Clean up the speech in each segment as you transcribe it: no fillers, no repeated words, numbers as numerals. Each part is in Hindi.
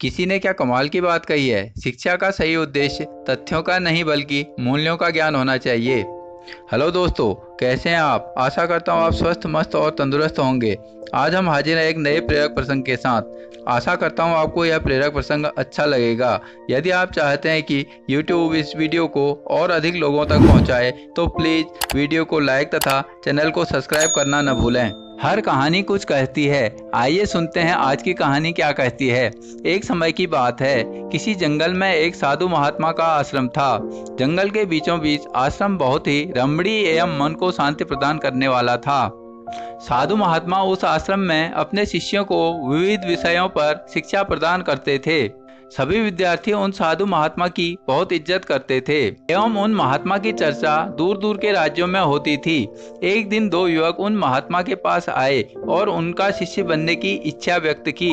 किसी ने क्या कमाल की बात कही है। शिक्षा का सही उद्देश्य तथ्यों का नहीं बल्कि मूल्यों का ज्ञान होना चाहिए। हेलो दोस्तों, कैसे हैं आप? आशा करता हूँ आप स्वस्थ मस्त और तंदुरुस्त होंगे। आज हम हाजिर हैं एक नए प्रेरक प्रसंग के साथ। आशा करता हूँ आपको यह प्रेरक प्रसंग अच्छा लगेगा। यदि आप चाहते हैं कि YouTube इस वीडियो को और अधिक लोगों तक पहुँचाए तो प्लीज़ वीडियो को लाइक तथा चैनल को सब्सक्राइब करना न भूलें। हर कहानी कुछ कहती है। आइए सुनते हैं आज की कहानी क्या कहती है। एक समय की बात है, किसी जंगल में एक साधु महात्मा का आश्रम था। जंगल के बीचों बीच आश्रम बहुत ही रमणीय एवं मन को शांति प्रदान करने वाला था। साधु महात्मा उस आश्रम में अपने शिष्यों को विविध विषयों पर शिक्षा प्रदान करते थे। सभी विद्यार्थी उन साधु महात्मा की बहुत इज्जत करते थे एवं उन महात्मा की चर्चा दूर दूर के राज्यों में होती थी। एक दिन दो युवक उन महात्मा के पास आए और उनका शिष्य बनने की इच्छा व्यक्त की।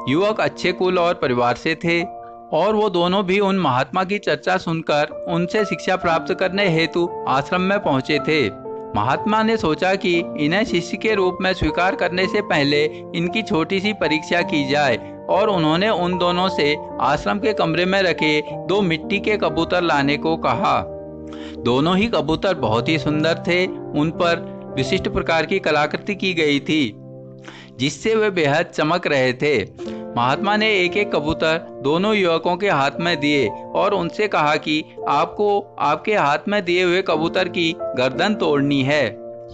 युवक अच्छे कुल और परिवार से थे और वो दोनों भी उन महात्मा की चर्चा सुनकर उनसे शिक्षा प्राप्त करने हेतु आश्रम में पहुंचे थे। महात्मा ने सोचा कि इन्हें शिष्य के रूप में स्वीकार करने से पहले इनकी छोटी सी परीक्षा की जाए और उन्होंने उन दोनों से आश्रम के कमरे में रखे दो मिट्टी के कबूतर लाने को कहा। दोनों ही कबूतर बहुत ही सुंदर थे। उन पर विशिष्ट प्रकार की कलाकृति की गई थी जिससे वे बेहद चमक रहे थे। महात्मा ने एक एक कबूतर दोनों युवकों के हाथ में दिए और उनसे कहा कि आपको आपके हाथ में दिए हुए कबूतर की गर्दन तोड़नी है।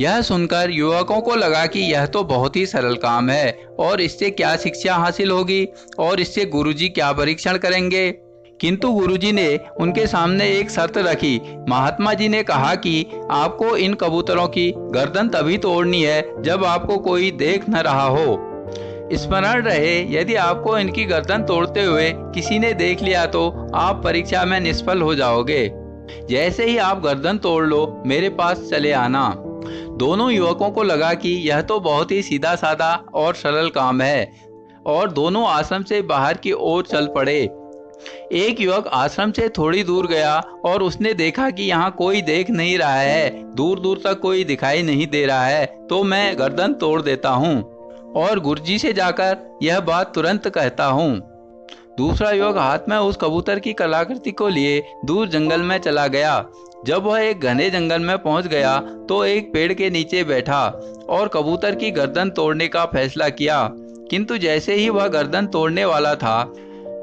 यह सुनकर युवकों को लगा कि यह तो बहुत ही सरल काम है और इससे क्या शिक्षा हासिल होगी और इससे गुरुजी क्या परीक्षण करेंगे। किंतु गुरुजी ने उनके सामने एक शर्त रखी। महात्मा जी ने कहा कि आपको इन कबूतरों की गर्दन तभी तोड़नी है जब आपको कोई देख न रहा हो। स्मरण रहे, यदि आपको इनकी गर्दन तोड़ते हुए किसी ने देख लिया तो आप परीक्षा में निष्फल हो जाओगे। जैसे ही आप गर्दन तोड़ लो मेरे पास चले आना। दोनों युवकों को लगा कि यह तो बहुत ही सीधा साधा और सरल काम है और दोनों आश्रम से बाहर की ओर चल पड़े। एक युवक आश्रम से थोड़ी दूर गया और उसने देखा कि यहाँ कोई देख नहीं रहा है, दूर दूर तक कोई दिखाई नहीं दे रहा है, तो मैं गर्दन तोड़ देता हूँ और गुरुजी से जाकर यह बात तुरंत कहता हूँ। दूसरा युवक हाथ में उस कबूतर की कलाकृति को लिए दूर जंगल में चला गया। जब वह एक घने जंगल में पहुंच गया तो एक पेड़ के नीचे बैठा और कबूतर की गर्दन तोड़ने का फैसला किया। किंतु जैसे ही वह गर्दन तोड़ने वाला था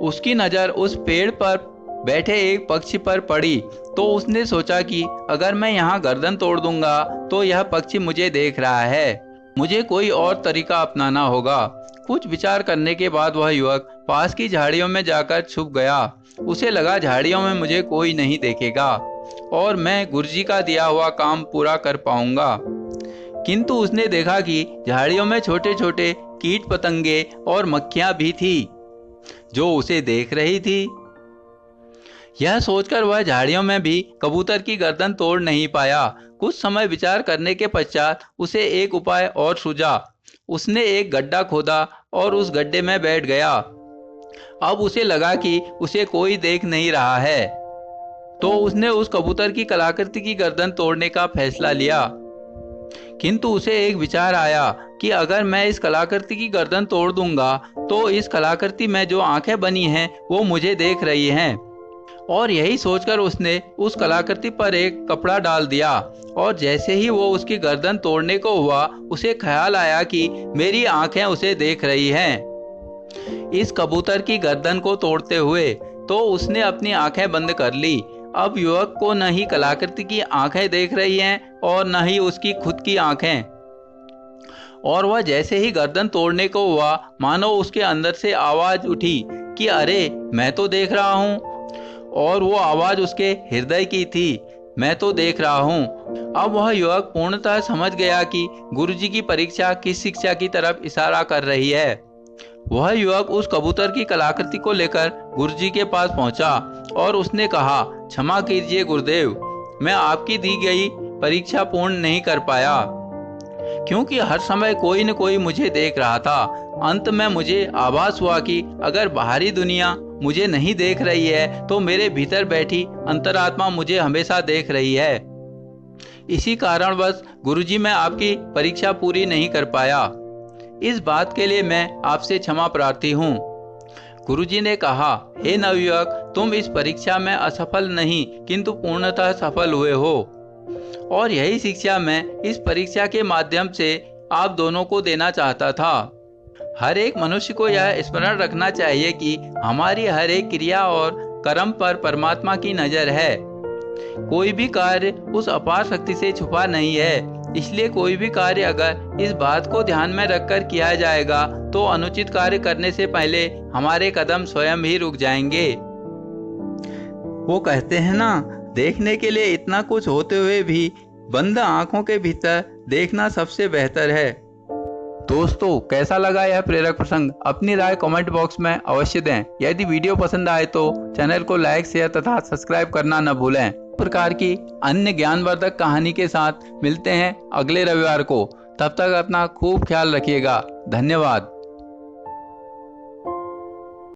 उसकी नज़र उस पेड़ पर बैठे एक पक्षी पर पड़ी। तो उसने सोचा कि अगर मैं यहाँ गर्दन तोड़ दूंगा तो यह पक्षी मुझे देख रहा है, मुझे कोई और तरीका अपनाना होगा। कुछ विचार करने के बाद वह युवक पास की झाड़ियों में जाकर छुप गया। उसे लगा झाड़ियों में मुझे कोई नहीं देखेगा और मैं गुरुजी का दिया हुआ काम पूरा कर पाऊंगा। किंतु उसने देखा कि झाड़ियों में छोटे छोटे कीट पतंगे और मक्खियां भी थी जो उसे देख रही थी। यह सोचकर वह झाड़ियों में भी कबूतर की गर्दन तोड़ नहीं पाया। कुछ समय विचार करने के पश्चात उसे एक उपाय और सूझा। उसने एक गड्ढा खोदा और उस गड्ढे में बैठ गया। अब उसे लगा कि उसे कोई देख नहीं रहा है, तो उसने उस कबूतर की कलाकृति की गर्दन तोड़ने का फैसला लिया। किंतु उसे एक विचार आया कि अगर मैं इस कलाकृति की गर्दन तोड़ दूंगा तो इस कलाकृति में जो आंखें बनी हैं वो मुझे देख रही हैं। और यही सोचकर उसने उस कलाकृति पर एक कपड़ा डाल दिया और जैसे ही वो उसकी गर्दन तोड़ने को हुआ उसे ख्याल आया कि मेरी आंखें उसे देख रही हैं इस कबूतर की गर्दन को तोड़ते हुए। तो उसने अपनी आंखें बंद कर ली। अब युवक को न ही कलाकृति की आंखें देख रही हैं और न ही उसकी खुद की आंखें। और वह जैसे ही गर्दन तोड़ने को हुआ मानो उसके अंदर से आवाज उठी कि अरे मैं तो देख रहा हूँ। और वो आवाज उसके हृदय की थी, मैं तो देख रहा हूँ। अब वह युवक पूर्णतः समझ गया कि गुरुजी की परीक्षा किस शिक्षा की तरफ इशारा कर रही है। वह युवक उस कबूतर की कलाकृति को लेकर गुरुजी के पास पहुंचा और उसने कहा, क्षमा कीजिए गुरुदेव, मैं आपकी दी गई परीक्षा पूर्ण नहीं कर पाया क्योंकि हर समय कोई न कोई मुझे देख रहा था। अंत में मुझे आभास हुआ कि अगर बाहरी दुनिया मुझे नहीं देख रही है तो मेरे भीतर बैठी अंतरात्मा मुझे हमेशा देख रही है। इसी कारणवश गुरुजी मैं आपकी परीक्षा पूरी नहीं कर पाया। इस बात के लिए मैं आपसे क्षमा प्रार्थी हूँ। गुरुजी ने कहा, हे नवयुवक, तुम इस परीक्षा में असफल नहीं किंतु पूर्णतः सफल हुए हो। और यही शिक्षा मैं इस परीक्षा के माध्यम से आप दोनों को देना चाहता था। हर एक मनुष्य को यह स्मरण रखना चाहिए कि हमारी हर एक क्रिया और कर्म पर परमात्मा की नज़र है। कोई भी कार्य उस अपार शक्ति से छुपा नहीं है। इसलिए कोई भी कार्य अगर इस बात को ध्यान में रखकर किया जाएगा तो अनुचित कार्य करने से पहले हमारे कदम स्वयं ही रुक जाएंगे। वो कहते हैं ना, देखने के लिए इतना कुछ होते हुए भी बंद आंखों के भीतर देखना सबसे बेहतर है। दोस्तों, कैसा लगा यह प्रेरक प्रसंग? अपनी राय कमेंट बॉक्स में अवश्य दें। यदि वीडियो पसंद आए तो चैनल को लाइक, शेयर तथा सब्सक्राइब करना न भूलें। इस प्रकार की अन्य ज्ञानवर्धक कहानी के साथ मिलते हैं अगले रविवार को। तब तक अपना खूब ख्याल रखिएगा। धन्यवाद।